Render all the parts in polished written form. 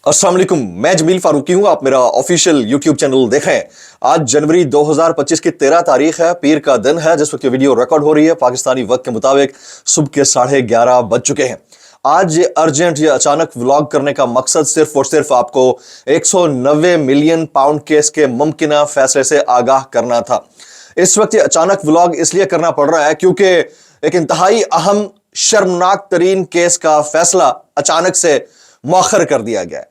अस्सलाम वालेकुम, मैं जमील फारूकी हूं। आप मेरा ऑफिशियल यूट्यूब चैनल देखें। आज जनवरी 2025 की 13 तारीख है, पीर का दिन है। जिस वक्त ये वीडियो रिकॉर्ड हो रही है पाकिस्तानी वक्त के मुताबिक सुबह के 11:30 बज चुके हैं। आज ये अर्जेंट या अचानक व्लॉग करने का मकसद सिर्फ और सिर्फ आपको 190 मिलियन पाउंड केस के मुमकिना फैसले से आगाह करना था। इस वक्त ये अचानक व्लॉग इसलिए करना पड़ रहा है क्योंकि एक इंतहाई अहम शर्मनाक तरीन केस का फैसला अचानक से मौखर कर दिया गया है।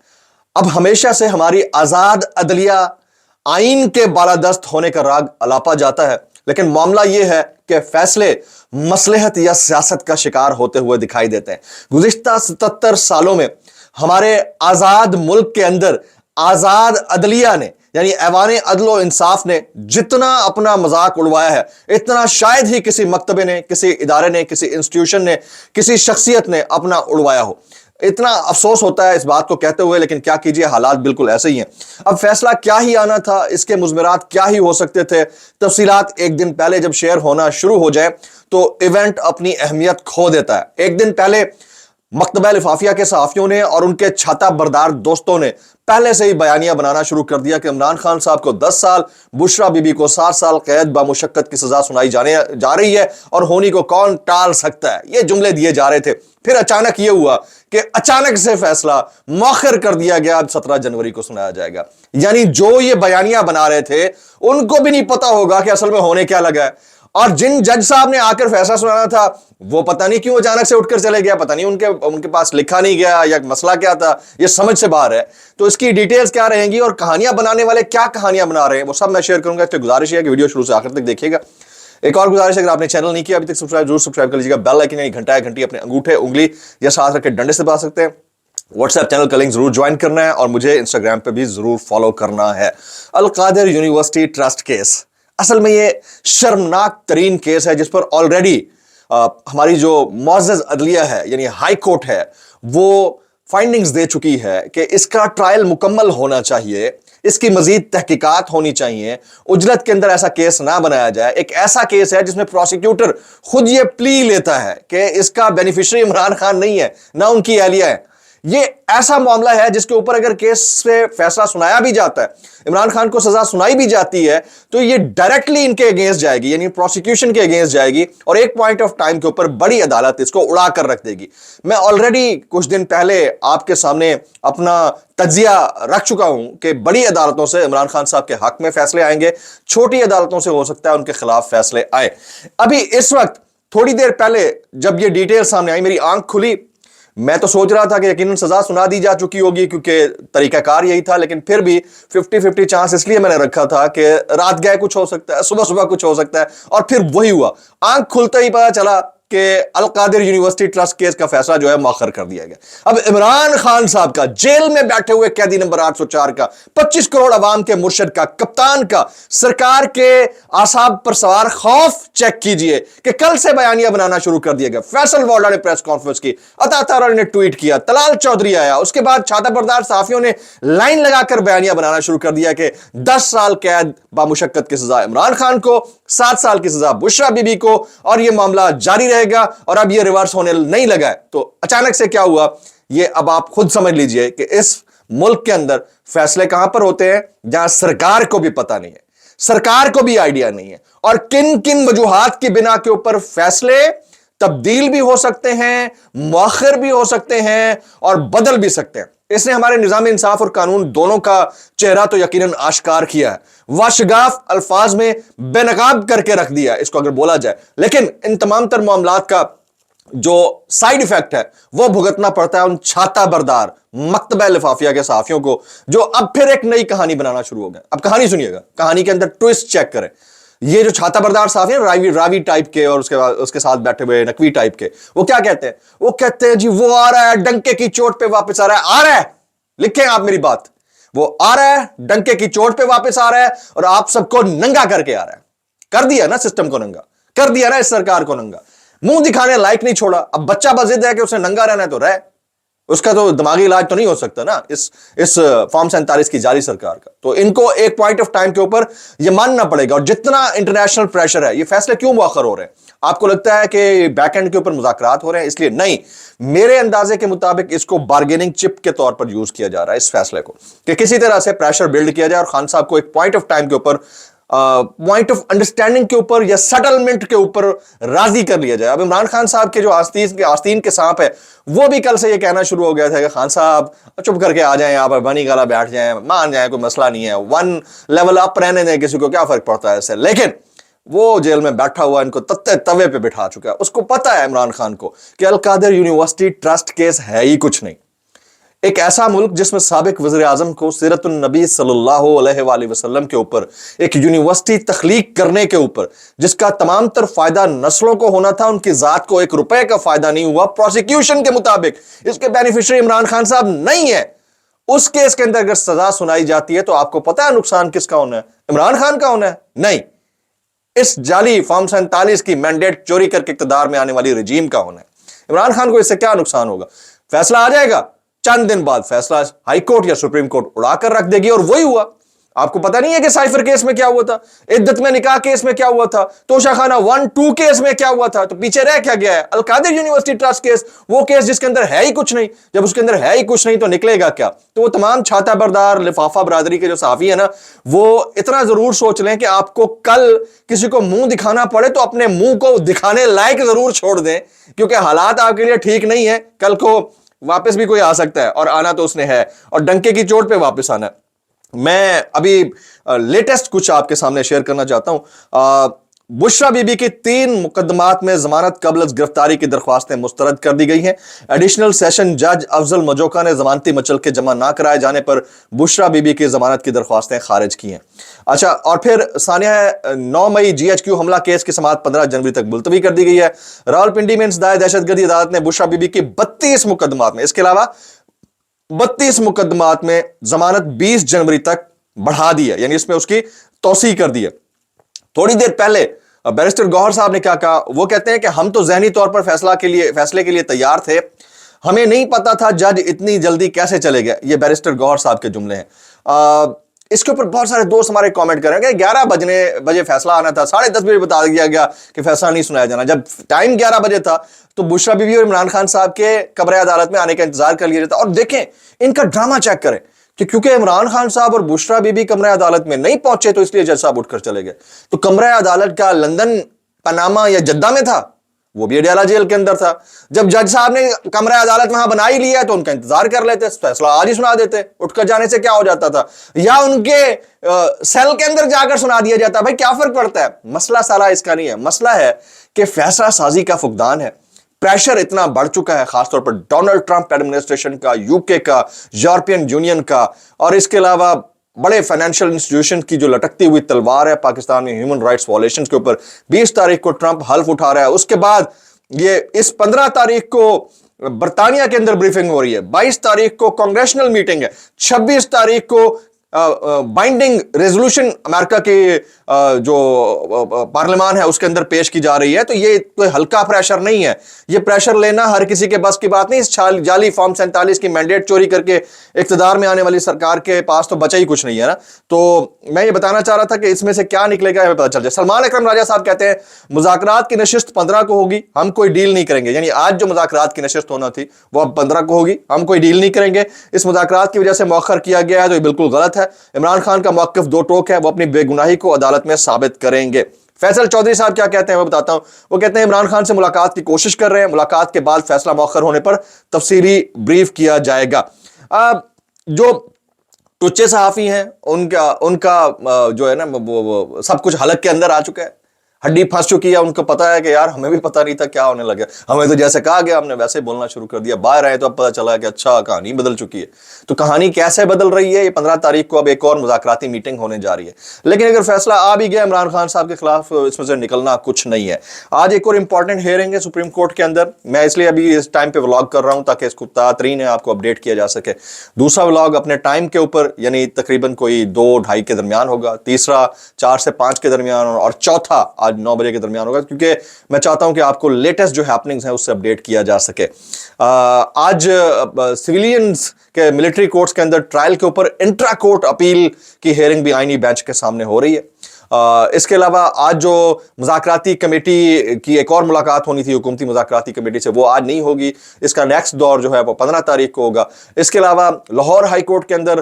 अब हमेशा से हमारी आजाद अदलिया आइन के बालादस्त होने का राग अलापा जाता है, लेकिन मामला यह है कि फैसले मसलहत या सियासत का शिकार होते हुए दिखाई देते हैं। गुज़िश्ता 77 सालों में हमारे आजाद मुल्क के अंदर आजाद अदलिया ने यानी ऐवान अदल इंसाफ ने जितना अपना मजाक उड़वाया है, इतना शायद ही किसी मकतबे ने, किसी इदारे ने, किसी इंस्टीट्यूशन ने, किसी शख्सियत ने अपना उड़वाया हो। इतना अफसोस होता है इस बात को कहते हुए, लेकिन क्या कीजिए, हालात बिल्कुल ऐसे ही हैं। अब फैसला क्या ही आना था, इसके मुज़मरात क्या ही हो सकते थे, तफसीलात एक दिन पहले जब शेयर होना शुरू हो जाए तो इवेंट अपनी अहमियत खो देता है। एक दिन पहले मकतबा लिफाफिया के सहाफियों ने और उनके छाता बरदार दोस्तों ने पहले से ही बयानिया बनाना शुरू कर दिया कि इमरान खान साहब को 10 साल, बुशरा बीबी को 7 साल कैद बामुशक्कत की सजा सुनाई जा रही है और होनी को कौन टाल सकता है। ये जुमले दिए जा रहे थे। फिर अचानक ये हुआ कि अचानक से फैसला मौखर कर दिया गया, अब 17 जनवरी को सुनाया जाएगा। यानी जो ये बयानिया बना रहे थे उनको भी नहीं पता होगा कि असल में होने क्या लगा है। और जिन जज साहब ने आकर फैसला सुनाना था वो पता नहीं क्यों अचानक से उठकर चले गया, पता नहीं उनके पास लिखा नहीं गया या मसला क्या था, ये समझ से बाहर है। तो इसकी डिटेल्स क्या रहेंगी और कहानियां बनाने वाले क्या कहानियां बना रहे हैं वो सब मैं शेयर करूंगा। इसलिए गुजारिश है कि वीडियो शुरू से आखिर तक देखिएगा। एक और गुजारिश है, अगर आपने चैनल नहीं किया अभी तक जरूर सब्सक्राइब कर लीजिएगा। बेल आइकन यानी घंटी अपने अंगूठे उंगली या साथ रख के डंडे से दबा सकते हैं। व्हाट्सएप चैनल का लिंक जरूर ज्वाइन करना है और मुझे इंस्टाग्राम पे भी जरूर फॉलो करना है। अल कादिर यूनिवर्सिटी ट्रस्ट केस, असल में ये शर्मनाक तरीन केस है जिस पर ऑलरेडी हमारी जो मुअज़्ज़ज़ अदलिया है यानी हाई कोर्ट है वो फाइंडिंग्स दे चुकी है कि इसका ट्रायल मुकम्मल होना चाहिए, इसकी मजीद तहकीकात होनी चाहिए, उजलत के अंदर ऐसा केस ना बनाया जाए। एक ऐसा केस है जिसमें प्रोसिक्यूटर खुद ये प्ली लेता है कि इसका बेनिफिशियरी इमरान खान नहीं है, ना उनकी अहलिया है। ये ऐसा मामला है जिसके ऊपर अगर केस से फैसला सुनाया भी जाता है, इमरान खान को सजा सुनाई भी जाती है, तो ये डायरेक्टली इनके अगेंस्ट जाएगी यानी प्रोसिक्यूशन के अगेंस्ट जाएगी और एक पॉइंट ऑफ टाइम के ऊपर बड़ी अदालत इसको उड़ा कर रख देगी। मैं ऑलरेडी कुछ दिन पहले आपके सामने अपना तज्जिया रख चुका हूं कि बड़ी अदालतों से इमरान खान साहब के हक में फैसले आएंगे, छोटी अदालतों से हो सकता है उनके खिलाफ फैसले आए। अभी इस वक्त थोड़ी देर पहले जब ये डिटेल सामने आई, मेरी आंख खुली। मैं तो सोच रहा था कि यकीनन सजा सुना दी जा चुकी होगी क्योंकि तरीकाकार यही था, लेकिन फिर भी 50-50 चांस इसलिए मैंने रखा था कि रात गए कुछ हो सकता है, सुबह सुबह कुछ हो सकता है, और फिर वही हुआ। आंख खुलते ही पता चला कि अल कादिर यूनिवर्सिटी ट्रस्ट केस का फैसला जो है मौखर कर दिया गया। अब इमरान खान साहब का जेल में बैठे हुए कैदी नंबर 804 का, 25 करोड़ अवाम के मुर्शद का, कप्तान का, सरकार के आसाब पर सवार खौफ चेक कीजिए कि कल से बयानिया बनाना शुरू कर दिया गया। फैसल वाला ने प्रेस कॉन्फ्रेंस की, अता तारा ने ट्वीट किया, तलाल चौधरी आया, उसके बाद छाता बरदार साफियों ने लाइन लगाकर बयानिया बनाना शुरू कर दिया कि 10 साल कैद बामुशक्कत की सजा इमरान खान को, 7 साल की सजा बुशरा बीबी को, और यह मामला जारी रहेगा और अब ये रिवर्स होने नहीं लगा है। तो अचानक से क्या हुआ ये अब आप खुद समझ लीजिए कि इस मुल्क के अंदर फैसले कहां पर होते हैं जहां सरकार को भी पता नहीं है, सरकार को भी आइडिया नहीं है, और किन किन वजूहात की बिना के ऊपर फैसले तब्दील भी हो सकते हैं, मौखर भी हो सकते हैं और बदल भी सकते हैं। इसने हमारे निजाम इंसाफ और कानून दोनों का चेहरा तो यकीनन आश्कार किया है, वाशगाफ अल्फाज में बेनकाब करके रख दिया इसको अगर बोला जाए। लेकिन इन तमाम तर मामलात का जो साइड इफेक्ट है वो भुगतना पड़ता है उन छाता बरदार मकतबा लिफाफिया के सहाफियों को, जो अब फिर एक नई कहानी बनाना शुरू हो गए। अब कहानी सुनिएगा, कहानी के अंदर ट्विस्ट चेक करें। ये जो छाता बरदार साहब हैं रावी टाइप के और उसके साथ बैठे हुए नकवी टाइप के, वो क्या कहते हैं? वो कहते हैं जी वो आ रहा है, डंके की चोट पे वापस आ रहा है। आ रहा है, लिखें आप मेरी बात, वो आ रहा है, डंके की चोट पे वापस आ रहा है और आप सबको नंगा करके आ रहा है। कर दिया ना सिस्टम को नंगा, कर दिया ना इस सरकार को नंगा, मुंह दिखाने लायक नहीं छोड़ा। अब बच्चा बस जिद है कि उसे नंगा रहना है तो रहे, उसका तो दिमागी इलाज तो नहीं हो सकता ना इस फॉर्म 47 की जाली सरकार का। तो इनको एक पॉइंट ऑफ टाइम के ऊपर ये मानना पड़ेगा। और जितना इंटरनेशनल प्रेशर है, ये फैसले क्यों मुअख्खर हो रहे हैं? आपको लगता है कि बैकएंड के ऊपर मुज़ाकरात हो रहे हैं इसलिए? नहीं, मेरे अंदाजे के मुताबिक इसको बार्गेनिंग चिप के तौर पर यूज किया जा रहा है इस फैसले को, कि किसी तरह से प्रेशर बिल्ड किया जाए और खान साहब को एक पॉइंट ऑफ टाइम के ऊपर, पॉइंट ऑफ अंडरस्टैंडिंग के ऊपर या सेटलमेंट के ऊपर राजी कर लिया जाए। अब इमरान खान साहब के जो आस्तीन के सांप है, वो भी कल से ये कहना शुरू हो गया था कि खान साहब चुप करके आ जाएं, यहाँ पर बनी गला बैठ जाएं, मान जाएं, कोई मसला नहीं है, वन लेवल अप रहने दें, किसी को क्या फर्क पड़ता है इससे। लेकिन वो जेल में बैठा हुआ इनको तत्ते तवे पे बिठा चुका है। उसको पता है इमरान खान को कि अल-कादिर यूनिवर्सिटी ट्रस्ट केस है ही कुछ नहीं। एक ऐसा मुल्क जिसमें साबिक वज़ीर आज़म को सीरतुन नबी सल्लल्लाहु अलैहि वसल्लम के ऊपर एक यूनिवर्सिटी तख्लीक करने के ऊपर, जिसका तमाम तर फायदा नस्लों को होना था, उनकी जात को 1 रुपए का फायदा नहीं हुआ। प्रोसिक्यूशन के मुताबिक इसके बेनिफिशियरी इमरान खान साहब नहीं है। उस केस के अंदर अगर सजा सुनाई जाती है तो आपको पता है नुकसान किसका होना है? इमरान खान का होना है? नहीं, इस जाली फॉर्म 47 की मैंडेट चोरी करके इक्तदार में आने वाली रजीम का होना है। इमरान खान को इससे क्या नुकसान होगा? फैसला आ जाएगा, चंद दिन बाद फैसला हाई कोर्ट या सुप्रीम कोर्ट उड़ाकर रख देगी। और वही हुआ। आपको पता नहीं है कि साइफर केस में क्या हुआ था, इद्दत में निकाह केस में क्या हुआ था, तोशाखाना 1-2 केस में क्या हुआ था? तो पीछे रह क्या गया है? अल-कादिर यूनिवर्सिटी ट्रस्ट केस, वो केस जिसके अंदर है ही कुछ नहीं। जब उसके अंदर है ही कुछ नहीं तो निकलेगा क्या? तो वो तमाम छाता बरदार लिफाफा बरादरी के जो सहाफी है ना, वो इतना जरूर सोच लें कि आपको कल किसी को मुंह दिखाना पड़े तो अपने मुंह को दिखाने लायक जरूर छोड़ दें, क्योंकि हालात आपके लिए ठीक नहीं है। कल को वापस भी कोई आ सकता है, और आना तो उसने है, और डंके की चोट पे वापस आना है। मैं अभी लेटेस्ट कुछ आपके सामने शेयर करना चाहता हूं। बुशरा बीबी की 3 मुकदमात में जमानत कबल गिरफ्तारी की दरख्वास्तें मुस्तरद कर दी गई हैं। एडिशनल सेशन जज अफजल मजोका ने जमानती मचल के जमा ना कराए जाने पर बुशरा बीबी की जमानत की दरख्वास्तें खारिज की हैं। अच्छा, और फिर सानिया 9 मई GHQ हमला केस की समाअत 15 जनवरी तक मुलतवी कर दी गई है। रावलपिंडी में इंसदाद दहशतगर्दी अदालत ने बुशरा बीबी की 32 मुकदमात में, इसके अलावा 32 मुकदमात में जमानत 20 जनवरी तक बढ़ा दी है, यानी इसमें उसकी तौसी कर दी है। थोड़ी देर पहले बैरिस्टर गौहर साहब ने क्या कहा? वो कहते हैं कि हम तो ज़हनी तौर पर फैसले के लिए तैयार थे, हमें नहीं पता था जज इतनी जल्दी कैसे चले गए। ये बैरिस्टर गौहर साहब के जुमले हैं। इसके ऊपर बहुत सारे दोस्त हमारे कमेंट कर रहे हैं कि 11 बजे फैसला आना था, 10:30 बजे बता दिया गया कि फैसला नहीं सुनाया जाना। जब टाइम 11 बजे था तो बुशरा बीबी और इमरान खान साहब के कब्र अदालत में आने का इंतजार कर लिया जाता। और देखें, इनका ड्रामा चेक करें कि क्योंकि इमरान खान साहब और बुशरा बीबी कमरा अदालत में नहीं पहुंचे तो इसलिए जज साहब उठकर चले गए। तो कमरा अदालत का लंदन, पनामा या जद्दा में था, वो भी अडयाला जेल के अंदर था। जब जज साहब ने कमरा अदालत वहां बना ही लिया तो उनका इंतजार कर लेते, फैसला आज ही सुना देते, उठकर जाने से क्या हो जाता था, या उनके सेल के अंदर जाकर सुना दिया जाता। भाई क्या फर्क पड़ता है? मसला सारा इसका नहीं है। मसला है कि फैसला साजी का फुकदान है। प्रेशर इतना बढ़ चुका है, खासतौर पर डोनाल्ड ट्रंप एडमिनिस्ट्रेशन का, यूके का, यूरोपियन यूनियन का, और इसके अलावा बड़े फाइनेंशियल इंस्टीट्यूशन की जो लटकती हुई तलवार है पाकिस्तान में ह्यूमन राइट्स वायलेशंस के ऊपर। 20 तारीख को ट्रंप हल्फ उठा रहा है, उसके बाद ये इस 15 तारीख को बरतानिया के अंदर ब्रीफिंग हो रही है, 22 तारीख को कांग्रेशनल मीटिंग है, 26 तारीख को बाइंडिंग रेजोल्यूशन अमेरिका के जो पार्लियामान है उसके अंदर पेश की जा रही है। तो ये कोई हल्का प्रेशर नहीं है। ये प्रेशर लेना हर किसी के बस की बात नहीं। इस जाली फॉर्म 47 की मैंडेट चोरी करके इक्तदार में आने वाली सरकार के पास तो बचा ही कुछ नहीं है ना। तो मैं ये बताना चाह रहा था कि इसमें से क्या निकलेगा हमें पता चल जाए। सलमान अकरम राजा साहब कहते हैं मुज़ाकरात की नशिस्त 15 को होगी, हम कोई डील नहीं करेंगे। यानी आज जो मुज़ाकरात की नशिस्त होना थी वो अब 15 को होगी, हम कोई डील नहीं करेंगे। इस मुज़ाकरात की वजह से मौखर किया गया है तो ये बिल्कुल गलत है। इमरान खान का मौक़िफ़ दो टोक है, वो अपनी बेगुनाही को अदालत में साबित करेंगे। फैसल चौधरी साहब क्या कहते हैं मैं बताता हूं। वो कहते हैं इमरान खान से मुलाकात की कोशिश कर रहे हैं, मुलाकात के बाद फैसला मौखर होने पर तफसीली ब्रीफ किया जाएगा। जो टुच्चे सहाफ़ी हैं उनका जो है ना वो सब कुछ हलक के अंदर आ चुका है, हड्डी फंस चुकी है। उनको पता है कि यार हमें भी पता नहीं था क्या होने लगा, हमें तो जैसे कहा गया हमने वैसे बोलना शुरू कर दिया। बाहर आए तो अब पता चला कि अच्छा कहानी बदल चुकी है। तो कहानी कैसे बदल रही है? ये 15 तारीख को अब एक और मुज़ाकराती मीटिंग होने जा रही है। लेकिन अगर फैसला आ भी गया इमरान खान साहब के खिलाफ, इसमें से निकलना कुछ नहीं है। आज एक और इंपॉर्टेंट हियरिंग है सुप्रीम कोर्ट के अंदर। मैं इसलिए अभी इस टाइम पे व्लॉग कर रहा हूं ताकि इसको तातरीन आपको अपडेट किया जा सके। दूसरा व्लॉग अपने टाइम के ऊपर यानी तकरीबन कोई 2-2:30 के दरमियान होगा, तीसरा 4 से 5 के दरमियान, और चौथा آج 9 بجے کے درمیان ہوگا, کیونکہ میں چاہتا ہوں کہ آپ کو لیٹسٹ جو ہیپننگز ہیں اس سے اپڈیٹ کیا جا سکے. آج سویلینز کے ملٹری کورٹس کے اندر ٹرائل کے اوپر انٹرا کورٹ اپیل کی ہیئرنگ بھی آئینی بینچ کے سامنے ہو رہی ہے. اس کے علاوہ آج جو مذاکراتی کمیٹی کی ایک اور ملاقات ہونی تھی حکومتی مذاکراتی کمیٹی سے, وہ آج نہیں ہوگی. اس کا نیکسٹ دور جو ہے وہ 15 تاریخ کو ہوگا. اس کے علاوہ لاہور ہائی کورٹ کے اندر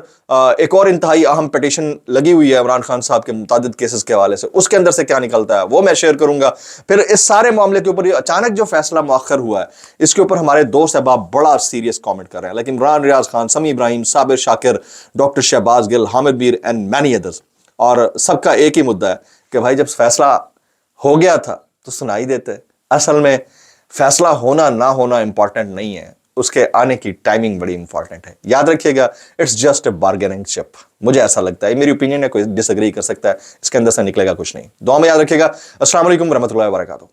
ایک اور انتہائی اہم پٹیشن لگی ہوئی ہے عمران خان صاحب کے متعدد کیسز کے حوالے سے. اس کے اندر سے کیا نکلتا ہے وہ میں شیئر کروں گا. پھر اس سارے معاملے کے اوپر اچانک جو فیصلہ مؤخر ہوا ہے اس کے اوپر ہمارے دوست احباب بڑا سیریس کامنٹ کر رہے ہیں, لیکن Imran Riaz Khan, Sami Ibrahim, Sabir Shakir, doctor Shahbaz Gill, Hamid Mir and many others, اور سب کا ایک ہی مدعا ہے کہ بھائی جب فیصلہ ہو گیا تھا تو سنائی دیتے. اصل میں فیصلہ ہونا نہ ہونا امپورٹنٹ نہیں ہے, اس کے آنے کی ٹائمنگ بڑی امپورٹنٹ ہے. یاد رکھیے گا, اٹس جسٹ اے بارگیننگ چپ. مجھے ایسا لگتا ہے, میری اوپینین ہے, کوئی ڈس ایگری کر سکتا ہے, اس کے اندر سے نکلے گا کچھ نہیں. دعا میں یاد رکھیے گا. السلام علیکم ورحمۃ اللہ وبرکاتہ.